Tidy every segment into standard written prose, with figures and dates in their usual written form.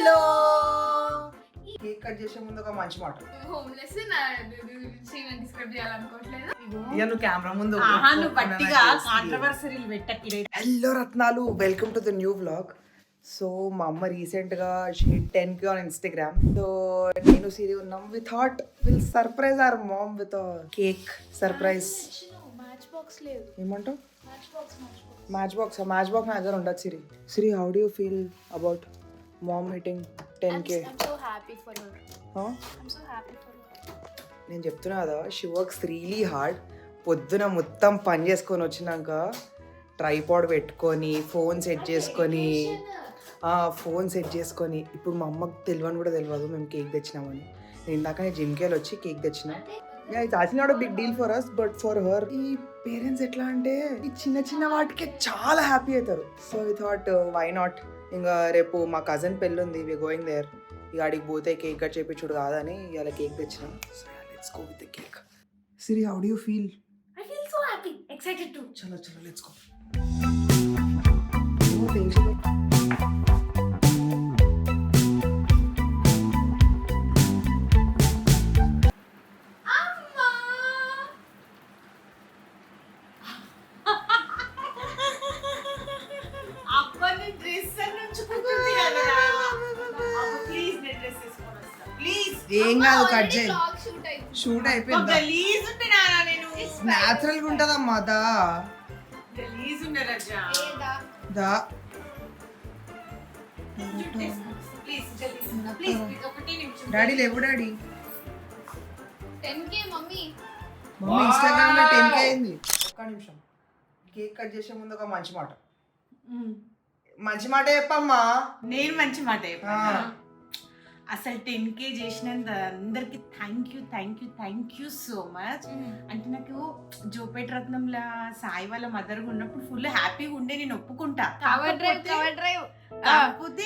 Hello cake cut చేసే ముందు ఒక మంచి మాట హోమ్లెస్ డిస్క్రైబ్ చేయాలనుకోవట్లేదు. నువ్వు కెమెరా ముందు నువ్వు బట్టిగా కాంట్రవర్సరీలు పెట్టకి. హలో రత్నాలు, welcome to the new vlog. So మా అమ్మ రీసెంట్గా 10K ఆన్ ఇన్స్టాగ్రామ్. సో నేను సిరి ఉన్నాం. We thought will surprise our mom with cake surprise. Match box లేదు. ఏమంటావు? మ్యాచ్ బాక్స్ మ్యాచ్ బాక్స్ నా దగ్గర ఉండదు. Siri how do you feel about mom meeting 10K? I'm so happy for her. I'm so happy for her. నేను చెప్తున్నా కదా, she works really hard. పొద్దున మొత్తం పని చేసుకొని వచ్చినాక ట్రైపాడ్ పెట్టుకొని ఫోన్ సెట్ చేసుకొని ఇప్పుడు మా అమ్మకి తెలియని కూడా తెలియదు మేము కేక్ తెచ్చినామని. నేను ఇందాక జిమ్కి వెళ్ళి వచ్చి కేక్ తెచ్చిన. It's actually not big deal for us, but for her ఈ పేరెంట్స్ ఎట్లా అంటే ఈ చిన్న చిన్న వాటికే చాలా హ్యాపీ అవుతారు. So we thought why not, ఇంకా రేపు మా కజిన్ పెళ్ళి ఉంది, వి గోయింగ్ దేర్. ఇక అడిగి పోతే కేక్ కట్ చేయించుడు కాదని ఇవాళ కేక్ తెచ్చినాం. So let's go with the cake. Siri how do you feel? I feel so happy, excited too. చలో లెట్స్ గో. అబ్బని డ్రెస్ నుంచుకుంటుంది కదా. ప్లీజ్ నేను డ్రెస్ వేసుకొని వస్తా. ప్లీజ్. ఏం కాదు, కట్ చేయి. Vlog shoot అయింది. షూట్ అయిపోయింది. గలీజ్ ఉంటే నానా నేను. న్యాచురల్ గా ఉంటదమ్మా. దా గలీజ్ ఉండే రజా. ఏదా? దా ప్లీజ్ ప్లీజ్ ఒకటి నిమిషం. డాడీ లేవు. Daddy 10K mummy. Mummy Instagram లో 10K అయింది. ఒక్క నిమిషం, కేక్ కట్ చేసే ముందు ఒక మంచి మాట చెప్పమ్మా. నేను మంచి మాట చెప్పాను. అసలు 10K చేసినంత అందరికి థ్యాంక్ యూ సో మచ్. అంటే నాకు జోపేట రత్నంలా సాయి వాళ్ళ మదర్ ఉన్నప్పుడు ఫుల్ హ్యాపీగా ఉండే, నేను ఒప్పుకుంటా. కవర్ డ్రైవ్ కాకపోతే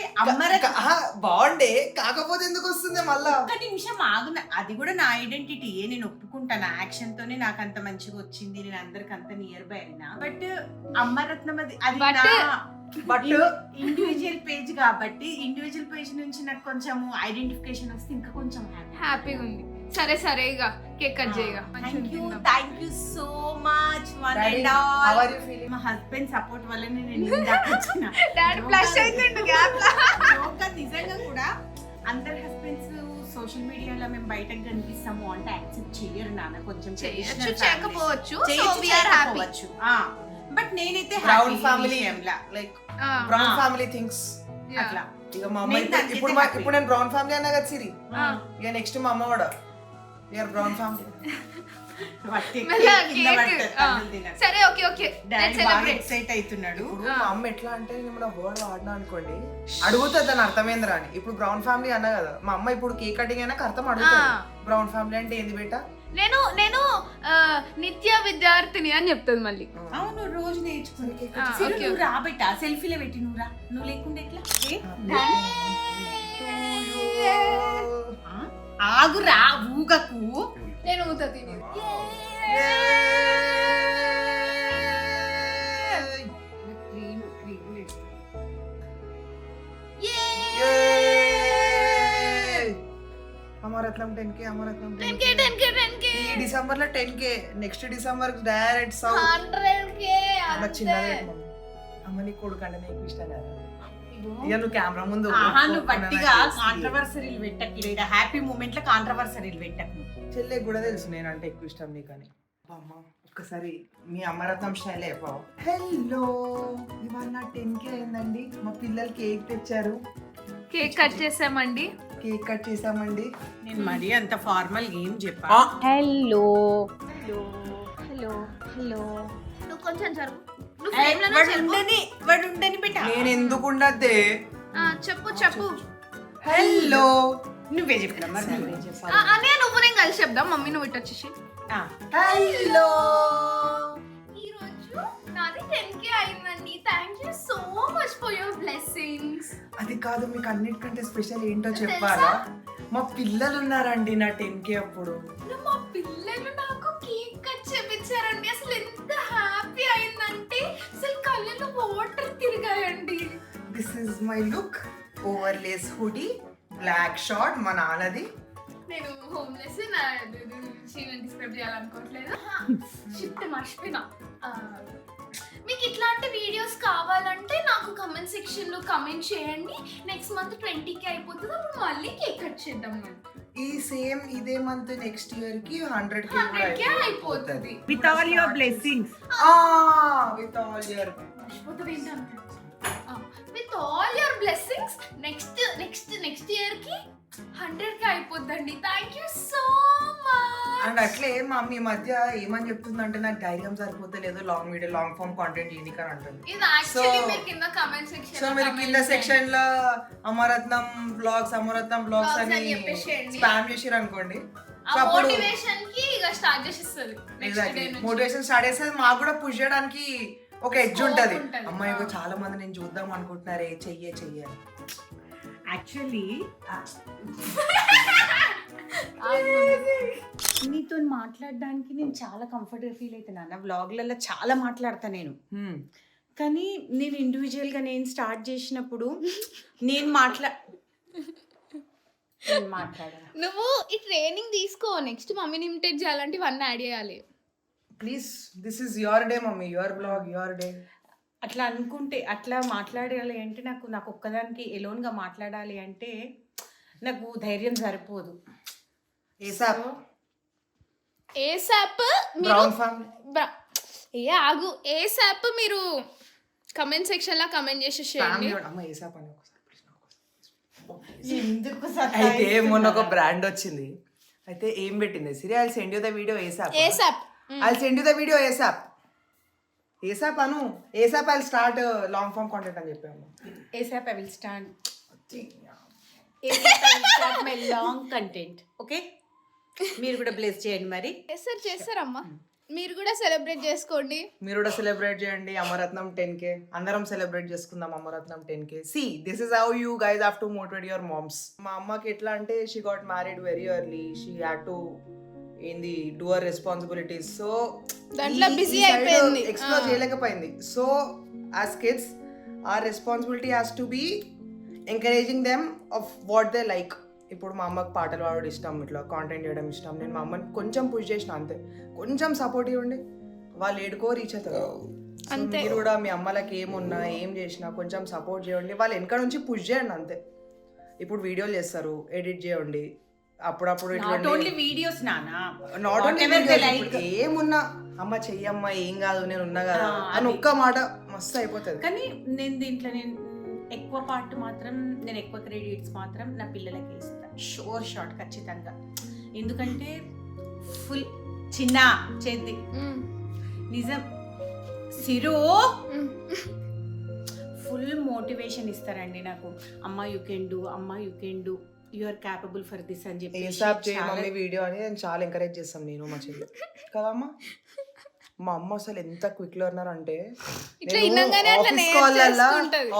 బాగుండే, కాకపోతే ఎందుకు వస్తుంది మళ్ళా? ఒక్క నిమిషం ఆగు. అది కూడా నా ఐడెంటిటీయే, నేను ఒప్పుకుంటా. నా యాక్షన్ తోనే నాకు అంత మంచిగా వచ్చింది, నేను అందరికి అంత నియర్ బై అయినా. బట్ అమ్మరత్నం బట్ ఇండివిజువల్ పేజ్ కాబట్టి ఇండివిజువల్ పేజ్ నుంచి నాకు కొంచెం ఐడెంటిఫికేషన్ వస్తే ఇంకా కొంచెం హ్యాపీగా ఉంది. సరే ఇక కేక్ కట్ చేయగా. Thank you so much. మా హస్బెండ్ సపోర్ట్ వల్లనే నేను ఇందాక వచ్చిన. డాడీ ఫ్లాష్ అవుతుండు గ్యాప్ లా. నిజంగా కూడా అందరు హస్బెండ్స్ సోషల్ మీడియాలో మేము బయటకు కనిపిస్తాము అంటే యాక్సెప్ట్ చేయరు నాన్న. కొంచెం చేయకపోవచ్చు. బట్ నేనైతే brown family like brown family things అట్లా. ఇక మా అమ్మ ఇప్పుడు నేను బ్రౌన్ ఫ్యామిలీ అన్నా కదా సిరి. ఇక నెక్స్ట్ మా అమ్మ కూడా యూఆర్ బ్రౌన్ ఫ్యామిలీ. సరే ఓకే ఎక్సైట్ అవుతున్నాడు. ఇప్పుడు మా అమ్మ ఎట్లా అంటే నేను వర్డ్ వాడినా అనుకోండి అడుగుతుంది దాని అర్థమేంద్రా అని. ఇప్పుడు బ్రౌన్ ఫ్యామిలీ అన్నా కదా, మా అమ్మ ఇప్పుడు కేక్ కటింగ్ అయినా అర్థం అడుగుతుంది. బ్రౌన్ ఫ్యామిలీ అంటే ఏంది బేటా? నేను నిత్య విద్యార్థిని అని చెప్తుంది మళ్ళీ. అవును, రోజు నేర్చుకుని రాబెట్టా. సెల్ఫీలో పెట్టి నువ్వు లేకుండా ఎట్లా? ఆగురా, ఊగకు. నేను ఊత తిని అమరత్నం 10K ఈ డిసెంబర్ లో 10K, next December direct south 100K. చిన్నదే అమ్మని కొడుకు అంటే నీకు ఇష్టం కదా. ఇక నువ్వు కెమెరా ముందు నువ్వు బట్టిగా కాంట్రవర్సరీలు పెట్టకి. హ్యాపీ మూమెంట్ లో కాంట్రవర్సరీలు పెట్టకు. చెల్లెకి కూడా తెలుసు నేనంటే ఎక్కువ ఇష్టం నీకని. అమ్మ ఒక్కసారి మీ అమరత్నం స్టైల్ అయిపోవు. హలో, ఇవాళ 10K అయిందండి. మా పిల్లలు కేక్ తెచ్చారు. కేక్ కట్ చేసామండి. నేను మరీ అంత ఫార్మల్ ఏం చెప్పా. హలో నువ్వు కొంచెం జరుగు. వాడు ఉండని పెట్టా. నేను ఎందుకు ఉండద్దే? చెప్పు. హలో, నువ్వే చెప్పినా మరి. అనే నువ్వు నేను కలిసి చెప్దాం. మమ్మీ నువ్వు ఇటు వచ్చేసి హలో. ఈరోజు నాది 10K అయిందండి. Thank you so much for your blessings. అది కాదు, మీకు అన్నిటికంటే స్పెషల్ ఏంటో చెప్పాలా? మా పిల్లలు ఉన్నారండి నా 10K అప్పుడు. మా పిల్లలు నాకు కేక్ కట్ చేపించారండి. అసలు ఎంత హ్యాపీ అయిందంటే అసలు కళ్ళలో వాటర్ తిరిగాయండి. This is my look oversize hoodie, black short మా నాన్నది. నేను హోమ్లెస్ నా గురించి డిస్క్రైబ్ చేయాలనుకోవట్లేదు. షిఫ్ట్ మర్చిపోయినా. మీకు ఇట్లాంటి వీడియోస్ కావాలంటే నాకు కమెంట్ సెక్షన్ లో కమెంట్ చేయండి. నెక్స్ట్ మంత్ 20K అయిపోతుంది, అప్పుడు మళ్ళీ కేక్ కట్ చేద్దాం. ఈ సేమ్ ఇదే మంత్ నెక్స్ట్ ఇయర్ కి 100K 100K అయిపోతుంది. With all your blessings. With all your with all your blessings next year కి 100K అయిపోద్దండి. Thank you so much. And అట్లే మా మమ్మీ ఈ మధ్య ఏమని చెప్తుందంటే నాకు ధైర్యం సరిపోతలేదు long video long form content చేయడానికి అని అంటుంది. ఇది యాక్చువల్లీ మీరు కింద కమెంట్ సెక్షన్ సో మీరు కింద సెక్షన్ లో అమరత్నం బ్లాగ్స్ అని స్పామ్ చేసిరు అనుకోండి, ఆ మోటివేషన్ కి ఇక స్టార్ట్ చేసిస్తుంది. మోటివేషన్ స్టార్ట్ చేస్తే మాకు కూడా పుష్ చేయడానికి ఒక ఎడ్జ్ ఉంటది. ఉంటది. అమ్మాయి చాలా మంది నేను చూద్దాం అనుకుంటున్నారే, చెయ్యాలి. యాక్చువల్లీ నీతో మాట్లాడడానికి నేను చాలా కంఫర్ట్గా ఫీల్ అవుతున్నాను. వ్లాగ్లలో చాలా మాట్లాడతా నేను, కానీ నేను ఇండివిజువల్గా నేను స్టార్ట్ చేసినప్పుడు నేను మాట్లాడా. నువ్వు ఈ ట్రైనింగ్ తీసుకో, నెక్స్ట్ మమ్మీని ఇమిటేట్ చేయాలంటే ఇవన్నీ యాడ్ చేయాలి. Please, this is your day mummy, your blog, your day. అట్లా అనుకుంటే అట్లా మాట్లాడాలి అంటే నాకు ఒక్కదానికి ఎలోన్గా మాట్లాడాలి అంటే నాకు ధైర్యం సరిపోదు. ఏసాప్ మీరు ఆగు. ఏసాప్ మీరు కమెంట్ సెక్షన్ లో కమెంట్ చేసేసేయండి. అయితే మొన్న ఒక బ్రాండ్ వచ్చింది, అయితే ఏం పెట్టింది Siri, I send you the video ASAP I send you the video ASAP అను ASAP I start long form content అని చెప్పాము. ASAP I will start my long content. Okay, మీరు కూడా బ్లెస్ చేయండి. మరి చేస్తారమ్మా, మీరు కూడా సెలబ్రేట్ చేసుకోండి. మీరు కూడా సెలబ్రేట్ చేయండి. అమరత్నం 10K అందరం సెలబ్రేట్ చేసుకుందాం. అమరత్నం 10K. See, this is how you guys have to motivate your moms. మా అమ్మకి ఎట్లా అంటే she got married very early. She had to do her responsibilities. So దాంట్లో బిజీ అయిపోయింది, ఎక్స్ప్లోర్ చేయలేకపోయింది. So as kids our responsibility has to be encouraging them of what they like. ఇప్పుడు మా అమ్మకి పాటలు పాడడం ఇష్టం, ఇట్లా కాంటెంట్ చేయడం ఇష్టం. నేను మా అమ్మని కొంచెం పుష్ చేసిన అంతే, కొంచెం సపోర్ట్ ఇవ్వండి, వాళ్ళు ఏడుకో రీచ్ అవుతారు. మీరు కూడా మీ అమ్మలకి ఏమున్నా ఏం చేసినా కొంచెం సపోర్ట్ చేయండి, వాళ్ళు వెనక నుంచి పుష్ చేయండి అంతే. ఇప్పుడు వీడియోలు చేస్తారు, ఎడిట్ చేయండి అప్పుడప్పుడు. ఏమున్నా అమ్మ చెయ్యమ్మా ఏం కాదు నేను ఉన్నా కదా అని ఒక్క మాట మస్తు అయిపోతుంది. కానీ నేను దీంట్లో ఎక్కువ పార్ట్ మాత్రం నేను ఎక్కువ క్రెడిట్స్ మాత్రం నా పిల్లలకి ఇస్తాను, షార్ట్ ఖచ్చితంగా. ఎందుకంటే ఫుల్ చిన్న చేద్ది నిజం సిరు ఫుల్ మోటివేషన్ ఇస్తారండి నాకు. అమ్మ you can do you are capable for this అని చెప్పి వీడియో అని నేను చాలా ఎంకరేజ్ చేస్తాను నేను మా చెల్లి కదమ్మా. మా అమ్మ అసలు ఎంత క్విక్ లెర్నర్ అంటే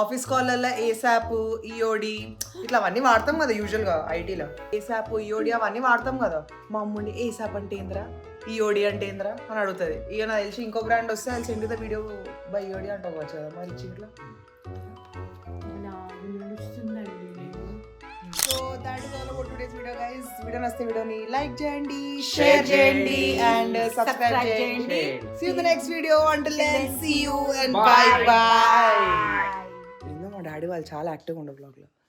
ఆఫీస్ కాల్లల్లో ఏసాప్ ఈఓడి ఇట్లా అవన్నీ వాడతాం కదా యూజువల్ గా ఐటీలో. ఏసాప్ ఈఓడి అవన్నీ వాడతాం కదా. మా అమ్ముండి ఏసాప్ అంటే ఏంద్రా, ఈఓడి అంటే ఏంద్రా అని అడుగుతుంది. ఇక నాకు తెలిసి ఇంకో బ్రాండ్ వస్తే అది send the video by EOD అంటావచ్చు కదా మరి చిట్లో. So that is all about today's video guys. Video నచ్చితే వీడియోని లైక్ చేయండి, షేర్ చేయండి అండ్ సబ్స్క్రైబ్ చేయండి. See you in the next video. Until then, see you and bye. మా డాడీ వాళ్ళు చాలా యాక్టివ్గా ఉండే బ్లాగ్ లో.